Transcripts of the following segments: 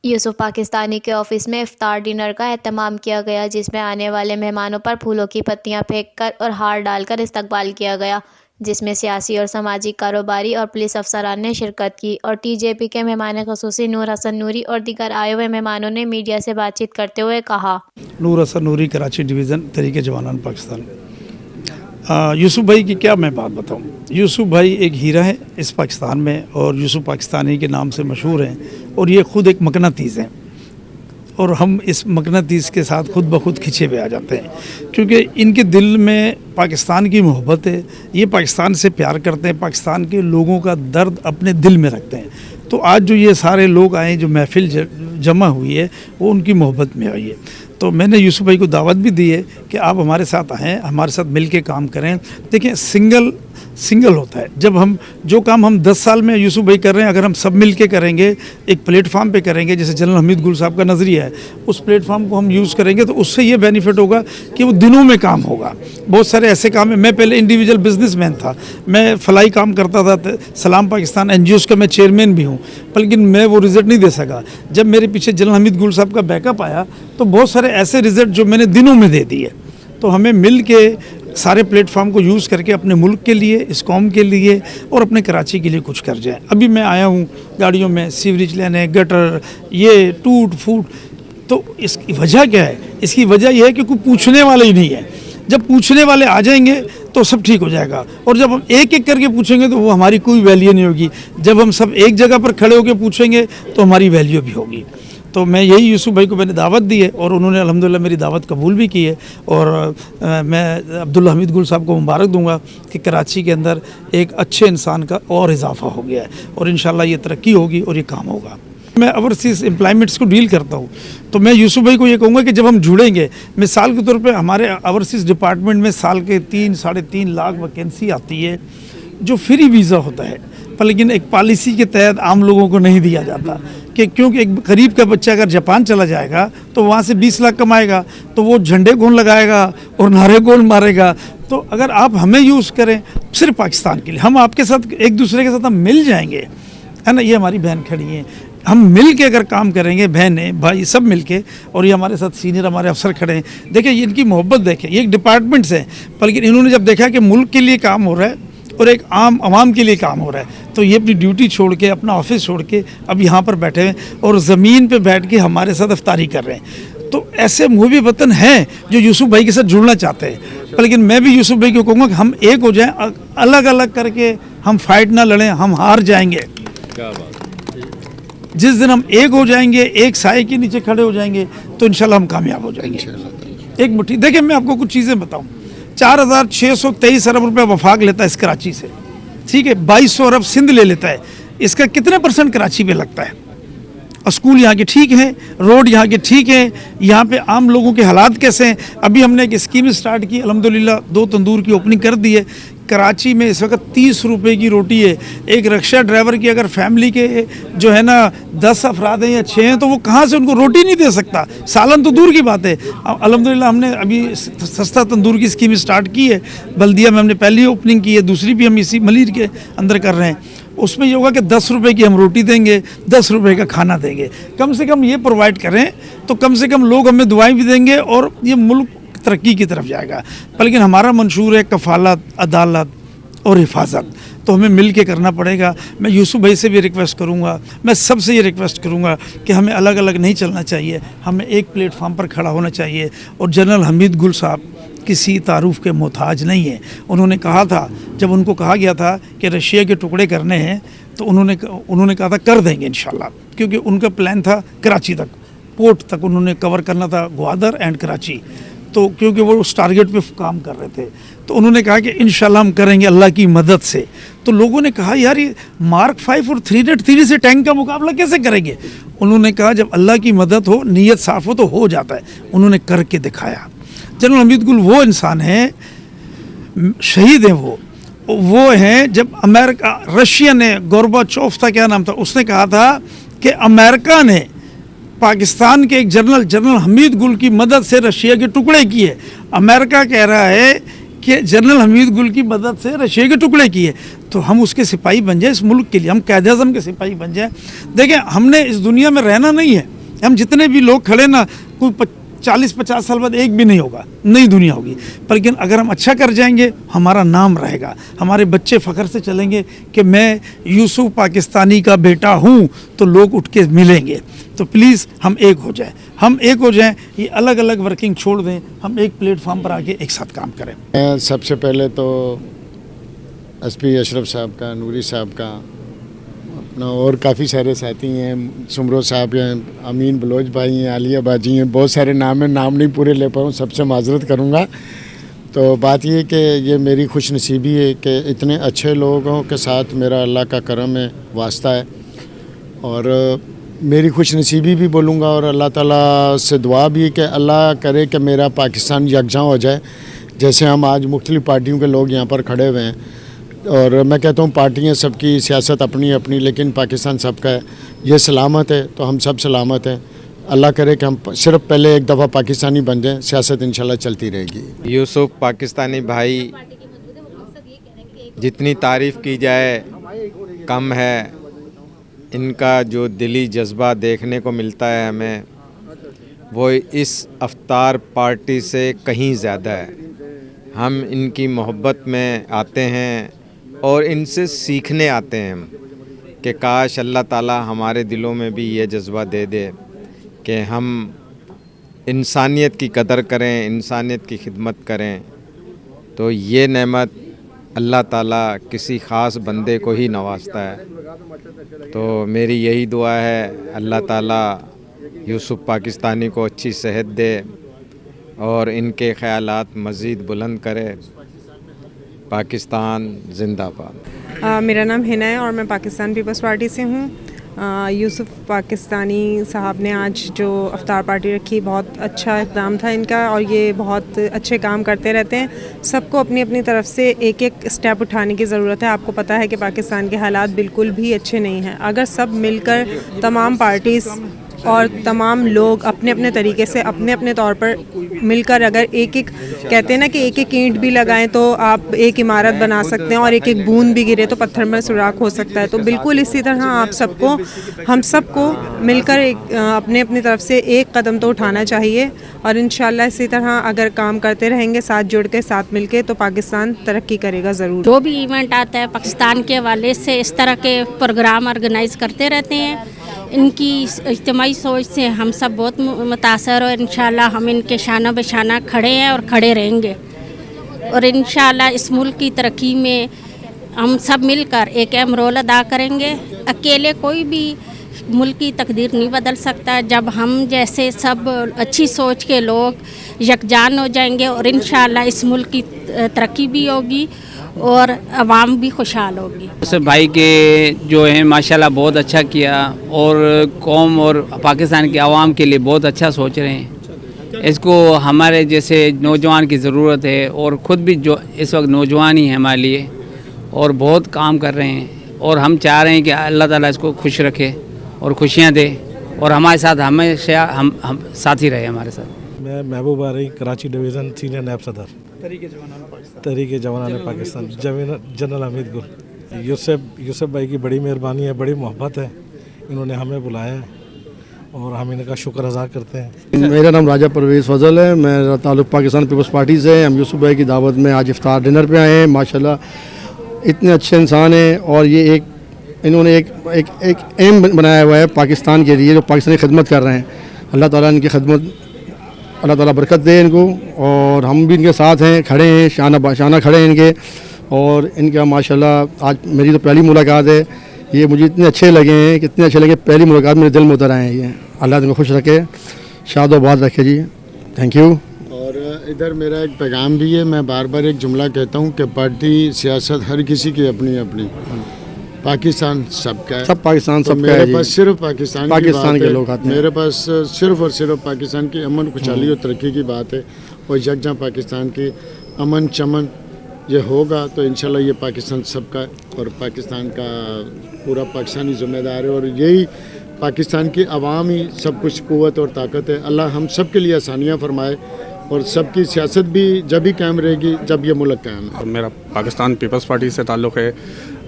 यूसुफ पाकिस्तानी के ऑफिस में इफ्तार डिनर का एहतमाम किया गया, जिसमें आने वाले मेहमानों पर फूलों की पत्तियां फेंककर और हार डालकर इस्तकबाल किया गया, जिसमें सियासी और समाजी कारोबारी और पुलिस अफसरान ने शिरकत की। और टीजेपी के मेहमान ख़ुसूसी नूर हसन नूरी और दीगर आए हुए मेहमानों ने मीडिया से बातचीत करते हुए कहा। नूर हसन नूरी, कराची डिवीज़न, तहरीक जवानान पाकिस्तान। यूसुफ भाई की क्या मैं बात बताऊं। यूसुफ भाई एक हीरा है इस पाकिस्तान में और यूसुफ पाकिस्तानी के नाम से मशहूर हैं और ये ख़ुद एक मकनातीस हैं और हम इस मकनातीस के साथ खुद ब खुद खिंचे हुए आ जाते हैं, क्योंकि इनके दिल में पाकिस्तान की मोहब्बत है। ये पाकिस्तान से प्यार करते हैं, पाकिस्तान के लोगों का दर्द अपने दिल में रखते हैं। तो आज जो ये सारे लोग आए, जो महफिल जमा हुई है, वो उनकी मोहब्बत में आई है। तो मैंने यूसुफ भाई को दावत भी दी है कि आप हमारे साथ आएँ, हमारे साथ मिल के काम करें। देखिए, सिंगल होता है। जब हम जो काम हम 10 साल में यूसुफ भाई कर रहे हैं, अगर हम सब मिल के करेंगे, एक प्लेटफार्म पे करेंगे, जैसे जनरल हमीद गुल साहब का नज़रिया है, उस प्लेटफार्म को हम यूज़ करेंगे तो उससे ये बेनिफिट होगा कि वो दिनों में काम होगा। बहुत सारे ऐसे काम है, मैं पहले इंडिविजुअल बिजनेसमैन था, मैं फलाई काम करता था, सलाम पाकिस्तान NGOs का मैं चेयरमैन भी हूँ, लेकिन मैं वो रिज़ल्ट नहीं दे सका। जब मेरे पीछे जनरल हमीद गुल साहब का बैकअप आया तो बहुत सारे ऐसे रिज़ल्ट जो मैंने दिनों में दे दिए। तो हमें मिल के सारे प्लेटफॉर्म को यूज़ करके अपने मुल्क के लिए, इस कौम के लिए और अपने कराची के लिए कुछ कर जाए। अभी मैं आया हूँ गाड़ियों में सीवरेज लेने, गटर, ये टूट फूट। तो इसकी वजह क्या है? इसकी वजह यह है कि कोई पूछने वाला ही नहीं है। जब पूछने वाले आ जाएंगे तो सब ठीक हो जाएगा, और जब हम एक एक करके पूछेंगे तो वो हमारी कोई वैल्यू नहीं होगी। जब हम सब एक जगह पर खड़े होकर पूछेंगे तो हमारी वैल्यू भी होगी। तो मैं यही यूसुफ भाई को मैंने दावत दी है और उन्होंने अल्हम्दुलिल्लाह मेरी दावत कबूल भी की है। और मैं अब्दुल्ला हमीद गुल साहब को मुबारक दूंगा कि कराची के अंदर एक अच्छे इंसान का और इजाफा हो गया है और इंशाल्लाह ये तरक्की होगी और ये काम होगा। मैं ओवरसीज़ एम्प्लॉयमेंट्स को डील करता हूँ, तो मैं यूसुफ भाई को ये कहूँगा कि जब हम जुड़ेंगे, मिसाल के तौर पे हमारे ओवरसीज़ डिपार्टमेंट में साल के 3-3.5 लाख वैकेंसी आती है जो फ्री वीज़ा होता है, पर लेकिन एक पॉलिसी के तहत आम लोगों को नहीं दिया जाता कि क्योंकि एक गरीब का बच्चा अगर जापान चला जाएगा तो वहाँ से 20 लाख कमाएगा, तो वो झंडे कौन लगाएगा और नारे कौन मारेगा। तो अगर आप हमें यूज़ करें सिर्फ पाकिस्तान के लिए, हम आपके साथ एक दूसरे के साथ हम मिल जाएंगे, है ना। ये हमारी बहन खड़ी है, हम मिल के अगर काम करेंगे, बहनें भाई सब मिल के, और ये हमारे साथ सीनियर हमारे अफसर खड़े हैं, देखिए ये इनकी मोहब्बत देखें, ये एक डिपार्टमेंट्स है, लेकिन इन्होंने जब देखा कि मुल्क के लिए काम हो रहा है और एक आम आवाम के लिए काम हो रहा है, तो ये अपनी ड्यूटी छोड़ के, अपना ऑफिस छोड़ के अब यहाँ पर बैठे हुए और ज़मीन पे बैठ के हमारे साथ इफ्तारी कर रहे हैं। तो ऐसे मुहब्बी वतन हैं जो यूसुफ भाई के साथ जुड़ना चाहते हैं, लेकिन मैं भी यूसुफ भाई को कहूँगा कि हम एक हो जाएं, अलग अलग करके हम फाइट ना लड़ें, हम हार जाएंगे। क्या बात। जिस दिन हम एक हो जाएंगे, एक साए के नीचे खड़े हो जाएंगे, तो इंशाल्लाह हम कामयाब हो जाएंगे। एक मुट्ठी देखिए, मैं आपको कुछ चीज़ें बताऊँ। 4,623 अरब रुपये वफाक लेता है इस कराची से, ठीक है। 2200 अरब सिंध ले लेता है, इसका कितने % कराची पे लगता है? और स्कूल यहाँ के ठीक हैं, रोड यहाँ के ठीक हैं, यहाँ पे आम लोगों के हालात कैसे हैं? अभी हमने एक स्कीम स्टार्ट की, अल्हम्दुलिल्लाह 2 तंदूर की ओपनिंग कर दी है। कराची में इस वक्त 30 रुपये की रोटी है। एक रिक्शा ड्राइवर की अगर फैमिली के जो है ना 10 अफराद हैं या 6 हैं, तो वो कहाँ से उनको रोटी नहीं दे सकता, सालन तो दूर की बात है। अल्हम्दुलिल्लाह हमने अभी सस्ता तंदूर की स्कीम स्टार्ट की है, बल्दिया में हमने पहली ओपनिंग की है, दूसरी भी हम इसी मलीर के अंदर कर रहे हैं। उसमें ये होगा कि 10 रुपये की हम रोटी देंगे, 10 रुपये का खाना देंगे। कम से कम ये प्रोवाइड करें तो कम से कम लोग हमें दुआएं भी देंगे और ये मुल्क तरक्की की तरफ जाएगा। लेकिन हमारा मंशूर है कफ़ालत, अदालत और हिफाजत, तो हमें मिल के करना पड़ेगा। मैं यूसुफ भाई से भी रिक्वेस्ट करूँगा, मैं सबसे ये रिक्वेस्ट करूँगा कि हमें अलग अलग नहीं चलना चाहिए, हमें एक प्लेटफार्म पर खड़ा होना चाहिए। और जनरल हमीद गुल साहब किसी तारुफ के मोहताज नहीं है। उन्होंने कहा था, जब उनको कहा गया था कि रशिया के टुकड़े करने हैं, तो उन्होंने कहा था कर देंगे इंशाल्लाह, क्योंकि उनका प्लान था कराची तक, पोर्ट तक उन्होंने कवर करना था, ग्वादर एंड कराची। तो क्योंकि वो उस टारगेट पे काम कर रहे थे, तो उन्होंने कहा कि इंशाल्लाह हम करेंगे अल्लाह की मदद से। तो लोगों ने कहा यार ये Mark 5 और 303 से टैंक का मुकाबला कैसे करेंगे? उन्होंने कहा जब अल्लाह की मदद हो, नीयत साफ़ हो तो हो जाता है। उन्होंने करके दिखाया। जनरल हमीद गुल वो इंसान हैं, शहीद हैं वो हैं। जब अमेरिका, रशिया ने, गोर्बाचोव था, क्या नाम था, उसने कहा था कि अमेरिका ने पाकिस्तान के एक जनरल हमीद गुल की मदद से रशिया के टुकड़े किए। अमेरिका कह रहा है कि जनरल हमीद गुल की मदद से रशिया के टुकड़े किए, तो हम उसके सिपाही बन जाए इस मुल्क के लिए, हम कायद-ए-आज़म के सिपाही बन जाए। देखें, हमने इस दुनिया में रहना नहीं है, हम जितने भी लोग खड़े ना, कोई 40-50 साल बाद एक भी नहीं होगा, नई दुनिया होगी। पर लेकिन अगर हम अच्छा कर जाएंगे, हमारा नाम रहेगा, हमारे बच्चे फ़ख्र से चलेंगे कि मैं यूसुफ पाकिस्तानी का बेटा हूँ, तो लोग उठ के मिलेंगे। तो प्लीज़ हम एक हो जाएं, हम एक हो जाएं, ये अलग अलग वर्किंग छोड़ दें, हम एक प्लेटफॉर्म पर आके एक साथ काम करें। सबसे पहले तो एसपी अशरफ साहब का, नूरी साहब का, अपना और काफ़ी सारे साथी हैं, सुमरो साहब हैं, अमीन बलोच भाई हैं, आलिया बाजी हैं, बहुत सारे नाम हैं, नाम नहीं पूरे ले पाऊँ, सबसे माजरत करूँगा। तो बात ये कि ये मेरी खुश नसीबी है कि इतने अच्छे लोगों के साथ मेरा अल्लाह का करम है, वास्ता है, और मेरी खुश नसीबी भी बोलूँगा, और अल्लाह ताला से दुआ भी कि अल्लाह करे कि मेरा पाकिस्तान यकजा हो जाए। जैसे हम आज मुख्तलिफ़ पार्टियों के लोग यहाँ पर खड़े हुए हैं, और मैं कहता हूँ पार्टियाँ सबकी, सियासत अपनी अपनी, लेकिन पाकिस्तान सबका है। ये सलामत है तो हम सब सलामत हैं। अल्लाह करे कि हम सिर्फ पहले एक दफ़ा पाकिस्तानी बन जाएँ, सियासत इंशाल्लाह चलती रहेगी। यूसुफ पाकिस्तानी भाई, जितनी तारीफ़ की जाए कम है। इनका जो दिली जज्बा देखने को मिलता है हमें, वो इस अफ्तार पार्टी से कहीं ज़्यादा है। हम इनकी मोहब्बत में आते हैं और इनसे सीखने आते हैं कि काश अल्लाह ताला हमारे दिलों में भी ये जज्बा दे दे कि हम इंसानियत की कदर करें, इंसानियत की खिदमत करें। तो ये नेमत अल्लाह ताला किसी ख़ास बंदे को ही नवाजता है। तो मेरी यही दुआ है, अल्लाह ताला यूसुफ पाकिस्तानी को अच्छी सेहत दे और इनके ख़यालात मज़ीद बुलंद करे। पाकिस्तान जिंदाबाद। मेरा नाम हिना है और मैं पाकिस्तान पीपल्स पार्टी से हूँ। यूसुफ पाकिस्तानी साहब ने आज जो अफ्तार पार्टी रखी, बहुत अच्छा इक़दाम था इनका, और ये बहुत अच्छे काम करते रहते हैं। सबको अपनी अपनी तरफ से एक एक स्टेप उठाने की ज़रूरत है। आपको पता है कि पाकिस्तान के हालात बिल्कुल भी अच्छे नहीं हैं। अगर सब मिलकर, तमाम पार्टीज़ और तमाम लोग अपने अपने तरीके से, अपने अपने तौर पर मिलकर, अगर एक एक, कहते हैं ना कि एक एक ईंट भी लगाएं तो आप एक इमारत बना सकते हैं, और एक एक बूंद भी गिरे तो पत्थर में सुराख हो सकता है। तो बिल्कुल इसी तरह आप सबको, हम सबको मिलकर अपने अपनी तरफ से एक कदम तो उठाना चाहिए, और इंशाल्लाह इसी तरह अगर काम करते रहेंगे, साथ जुड़ के, साथ मिल के, तो पाकिस्तान तरक्की करेगा ज़रूर। जो भी इवेंट आता है पाकिस्तान के हवाले से, इस तरह के प्रोग्राम ऑर्गेनाइज़ करते रहते हैं। इनकी इज्तिमाई सोच से हम सब बहुत मुतासर, और इंशाल्लाह हम इनके शाना बशाना खड़े हैं और खड़े रहेंगे। और इंशाल्लाह इस मुल्क की तरक्की में हम सब मिलकर एक अहम रोल अदा करेंगे। अकेले कोई भी मुल्क की तकदीर नहीं बदल सकता। जब हम जैसे सब अच्छी सोच के लोग यकजान हो जाएंगे, और इंशाल्लाह इस मुल्क की तरक्की भी होगी और आवाम भी खुशहाल होगी। सब भाई के जो है माशाल्लाह बहुत अच्छा किया, और कौम और पाकिस्तान की आवाम के लिए बहुत अच्छा सोच रहे हैं। इसको हमारे जैसे नौजवान की ज़रूरत है, और ख़ुद भी जो इस वक्त नौजवान ही है हमारे लिए, और बहुत काम कर रहे हैं। और हम चाह रहे हैं कि अल्लाह ताला इसको खुश रखे और खुशियाँ दे, और हमारे साथ हमेशा हम साथी रहे हमारे साथ। मैं महबूब आ रही, कराची डिवीज़न सीनियर नायब सदर तहरीक जवानान पाकिस्तान, जनरल हमीद गुल। यूसुफ भाई की बड़ी मेहरबानी है, बड़ी मोहब्बत है, इन्होंने हमें बुलाया है और हम इनका शुक्र अदा करते हैं। मेरा नाम राजा परवेज़ फजल है, मेरा ताल्लुक़ पाकिस्तान पीपल्स पार्टी से है। हम यूसुफ भाई की दावत में आज इफ्तार डिनर पे आए हैं। माशाल्लाह इतने अच्छे इंसान हैं, और ये इन्होंने एक एम बनाया हुआ है पाकिस्तान के लिए, जो पाकिस्तानी खिदमत कर रहे हैं। अल्लाह ताला इनकी खिदमत, अल्लाह ताला बरकत दे इनको, और हम भी इनके साथ हैं, खड़े हैं, शाना बाशाना खड़े हैं इनके। और इनका माशाल्लाह आज मेरी तो पहली मुलाकात है, ये मुझे इतने अच्छे लगे हैं, कितने अच्छे लगे, पहली मुलाकात मेरे दिल में उतर आए हैं ये। अल्लाह इनको खुश रखे, शादोबाद रखे जी। Thank you. और इधर मेरा एक पैगाम भी है। मैं बार बार एक जुमला कहता हूँ कि पार्टी, सियासत हर किसी की अपनी अपनी, पाकिस्तान सबका है, सब पाकिस्तान तो सबका है। मेरे पास सिर्फ पाकिस्तान के लोग आते हैं। मेरे पास सिर्फ और सिर्फ पाकिस्तान की अमन, खुशहाली और तरक्की की बात है। और यकजा पाकिस्तान की अमन चमन ये होगा तो इंशाल्लाह ये पाकिस्तान सबका है, और पाकिस्तान का पूरा पाकिस्तानी ज़िम्मेदार है, और यही पाकिस्तान की आवाम ही सब कुछ क़ुव्वत और ताकत है। अल्लाह हम सब के लिए आसानियाँ फरमाए, और सबकी सियासत भी जब ही कायम रहेगी जब ये मुल्क कायम है। मेरा पाकिस्तान पीपल्स पार्टी से ताल्लुक़ है।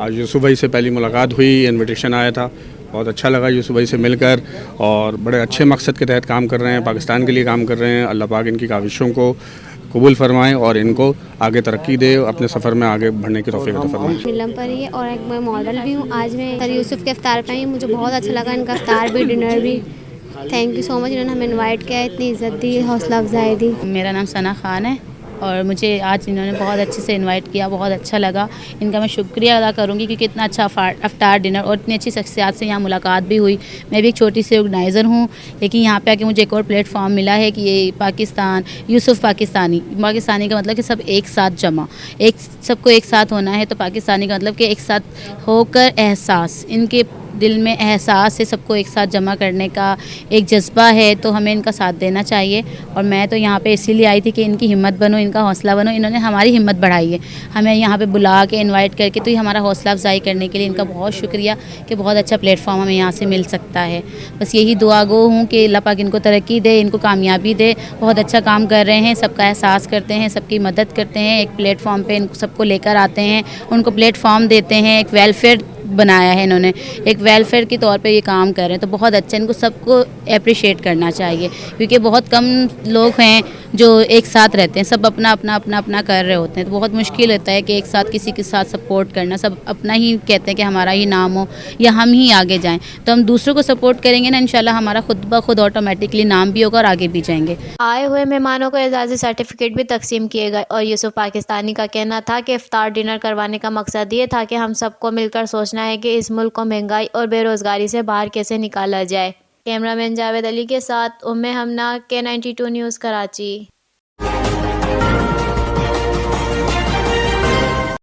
आज यूसुफ भाई से पहली मुलाकात हुई, इन्विटेशन आया था, बहुत अच्छा लगा यूसुफ भाई से मिलकर, और बड़े अच्छे मकसद के तहत काम कर रहे हैं, पाकिस्तान के लिए काम कर रहे हैं। अल्लाह पाक इनकी काविशों को कबूल फरमाएं और इनको आगे तरक्की दे, अपने सफ़र में आगे बढ़ने की तौफीक अता फरमाएं। फिल्म पर ही और एक मैं मॉडल भी हूँ। आज मैं सर यूसुफ के इफ्तार पे आई हूँ, मुझे बहुत अच्छा लगा इनका इफ्तार भी, डिनर भी। थैंक यू सो मच, इन्होंने हमें इनवाइट किया, इतनी इज़्ज़त दी, हौसला अफजाई दी। मेरा नाम सना खान है और मुझे आज इन्होंने बहुत अच्छे से इनवाइट किया, बहुत अच्छा लगा। इनका मैं शुक्रिया अदा करूँगी क्योंकि इतना अच्छा अफ्तार डिनर और इतनी अच्छी शख्सियात से यहाँ मुलाकात भी हुई। मैं भी एक छोटी सी ऑर्गेनाइज़र हूँ, लेकिन यहाँ पे आके मुझे एक और प्लेटफॉर्म मिला है कि ये पाकिस्तान, यूसुफ पाकिस्तानी का मतलब कि सब एक साथ जमा, सबको एक साथ होना है। तो पाकिस्तानी का मतलब कि एक साथ होकर एहसास, इनके दिल में एहसास है सबको एक साथ जमा करने का, एक जज्बा है, तो हमें इनका साथ देना चाहिए। और मैं तो यहाँ पे इसीलिए आई थी कि इनकी हिम्मत बनो, इनका हौसला बनो। इन्होंने हमारी हिम्मत बढ़ाई है, हमें यहाँ पे बुला के इनवाइट करके, तो ये हमारा हौसला अफजाई करने के लिए इनका बहुत शुक्रिया कि बहुत अच्छा प्लेटफॉर्म हमें यहाँ से मिल सकता है। बस यही दुआ गो हूँ कि अल्लाह पाक इनको तरक्की दे, इनको कामयाबी दे। बहुत अच्छा काम कर रहे हैं, सबका एहसास करते हैं, सबकी मदद करते हैं, एक प्लेटफॉर्म पे इनको सबको लेकर आते हैं, उनको प्लेटफॉर्म देते हैं, एक वेलफेयर बनाया है इन्होंने, एक वेलफेयर के तौर पे ये काम कर रहे हैं। तो बहुत अच्छा, इनको सबको अप्रिशिएट करना चाहिए क्योंकि बहुत कम लोग हैं जो एक साथ रहते हैं, सब अपना अपना कर रहे होते हैं। तो बहुत मुश्किल होता है कि एक साथ किसी के साथ सपोर्ट करना, सब अपना ही कहते हैं कि हमारा ही नाम हो या हम ही आगे जाएं। तो हम दूसरों को सपोर्ट करेंगे ना, इंशाल्लाह हमारा खुद ब खुद ऑटोमेटिकली नाम भी होगा और आगे भी जाएंगे। आए हुए मेहमानों को एजाज़ी सर्टिफिकेट भी तकसीम किए गए और यूसुफ पाकिस्तानी का कहना था कि इफ्तार डिनर करवाने का मकसद ये था कि हम सबको मिलकर सोचना है कि इस मुल्क को महंगाई और बेरोज़गारी से बाहर कैसे निकाला जाए। कैमरामैन जावेद अली के साथ उम्मे हमना, K92 न्यूज़, कराची।